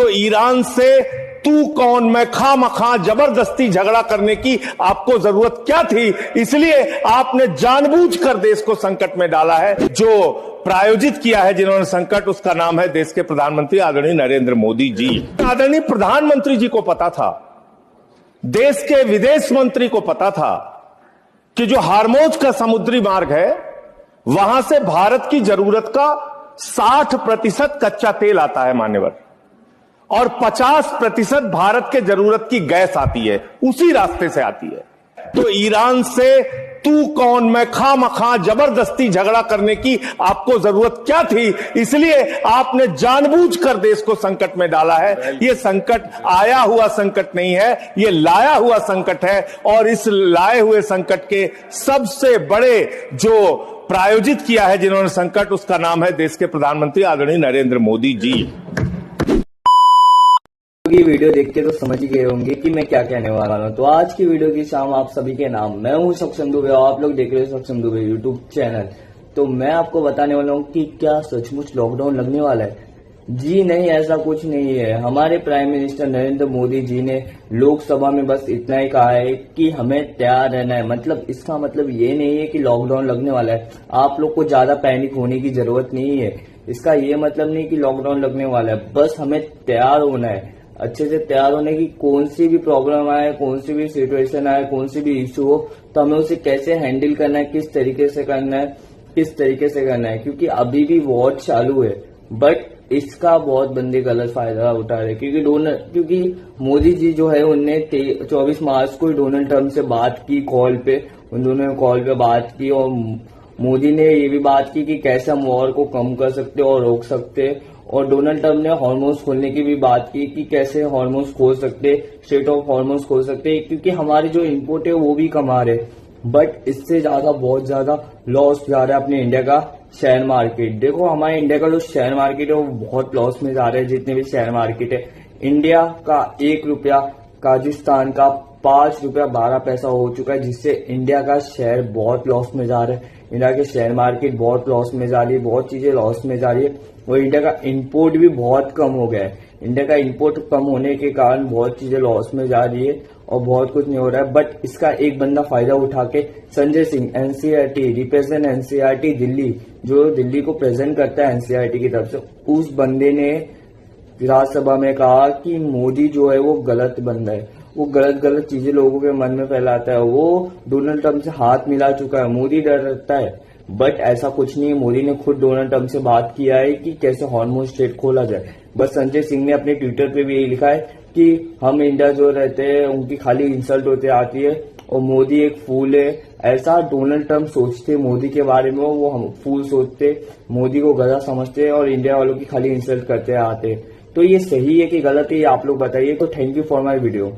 तो ईरान से तू कौन मैं खामखा जबरदस्ती झगड़ा करने की आपको जरूरत क्या थी? इसलिए आपने जानबूझकर देश को संकट में डाला है। जो प्रायोजित किया है जिन्होंने संकट, उसका नाम है देश के प्रधानमंत्री आदरणीय नरेंद्र मोदी जी। आदरणीय प्रधानमंत्री जी को पता था, देश के विदेश मंत्री को पता था कि जो हार्मोज का समुद्री मार्ग है वहां से भारत की जरूरत का 60% कच्चा तेल आता है मान्यवर, और 50% भारत के जरूरत की गैस आती है, उसी रास्ते से आती है। तो ईरान से तू कौन मैं खामखा जबरदस्ती झगड़ा करने की आपको जरूरत क्या थी? इसलिए आपने जानबूझकर देश को संकट में डाला है। यह संकट आया हुआ संकट नहीं है, यह लाया हुआ संकट है, और इस लाए हुए संकट के सबसे बड़े जो प्रायोजित किया है जिन्होंने संकट, उसका नाम है देश के प्रधानमंत्री आदरणीय नरेंद्र मोदी जी। ये वीडियो देख के तो समझ ही गए होंगे कि मैं क्या कहने वाला हूँ। तो आज की वीडियो की शाम आप सभी के नाम, मैं हूँ सक्षम दुबे और आप लोग देख रहे हो सक्षम दुबे यूट्यूब चैनल। तो मैं आपको बताने वाला हूँ कि क्या सचमुच लॉकडाउन लगने वाला है? जी नहीं, ऐसा कुछ नहीं है। हमारे प्राइम मिनिस्टर नरेंद्र मोदी जी ने लोकसभा में बस इतना ही कहा है कि हमें तैयार रहना है। मतलब इसका मतलब ये नहीं है कि लॉकडाउन लगने वाला है। आप लोग को ज्यादा पैनिक होने की जरूरत नहीं है। इसका ये मतलब नहीं कि लॉकडाउन लगने वाला है, बस हमें तैयार होना है। अच्छे से तैयार होने की, कौन सी भी प्रॉब्लम आए, कौन सी भी सिचुएशन आए, कौन सी भी इश्यू हो, तो हमें उसे कैसे हैंडल करना है, किस तरीके से करना है, क्योंकि अभी भी वॉर चालू है। बट इसका बहुत बंदे गलत फायदा उठा रहे, क्योंकि मोदी जी जो है उनने 24 मार्च को डोनाल्ड ट्रंप से बात की कॉल पे, उन दोनों ने कॉल पे बात की, और मोदी ने ये भी बात की कि कैसे हम वॉर को कम कर सकते और रोक सकते, और डोनाल्ड ट्रंप ने हार्मोन्स खोलने की भी बात की कि कैसे हार्मोन्स खोल सकते, स्टेट ऑफ हार्मोन्स खोल सकते, क्योंकि हमारे जो इम्पोर्ट है वो भी कम आ रहे। बट इससे ज्यादा बहुत ज्यादा लॉस जा रहा है अपने इंडिया का शेयर मार्केट। देखो हमारे इंडिया का जो शेयर मार्केट है वो बहुत लॉस में जा रहा है। जितने भी शेयर मार्केट है, इंडिया का 1 रुपया काजाकिस्तान का 5 रुपया 12 पैसा हो चुका है, जिससे इंडिया का शेयर बहुत लॉस में जा रहा है। इंडिया के शेयर मार्केट बहुत लॉस में जा रही है, बहुत चीजें लॉस में जा रही है, और इंडिया का इंपोर्ट भी बहुत कम हो गया है। इंडिया का इंपोर्ट कम होने के कारण बहुत चीजें लॉस में जा रही है और बहुत कुछ नहीं हो रहा है। बट इसका एक बंदा फायदा उठा के, Sanjay Singh, NCERT represent NCERT Delhi, जो दिल्ली को प्रेजेंट करता है एनसीईआरटी की तरफ से, उस बंदे ने राज्यसभा में कहा कि मोदी जो है वो गलत बंदा है, वो गलत चीजें लोगों के मन में फैलाता है, वो डोनाल्ड ट्रंप से हाथ मिला चुका है, मोदी डरता है। बट ऐसा कुछ नहीं है। मोदी ने खुद डोनाल्ड ट्रंप से बात किया है कि कैसे हार्मोन स्टेट खोला जाए। बस संजय सिंह ने अपने ट्विटर पे भी यही लिखा है कि हम इंडिया जो रहते हैं उनकी खाली इंसल्ट होते आती है और मोदी एक फूल है। ऐसा डोनाल्ड ट्रंप सोचते मोदी के बारे में, वो हम फूल सोचते, मोदी को गधा समझते और इंडिया वालों की खाली इंसल्ट करते आते। तो ये सही है कि गलत है, ये आप लोग बताइए। तो thank you for my video.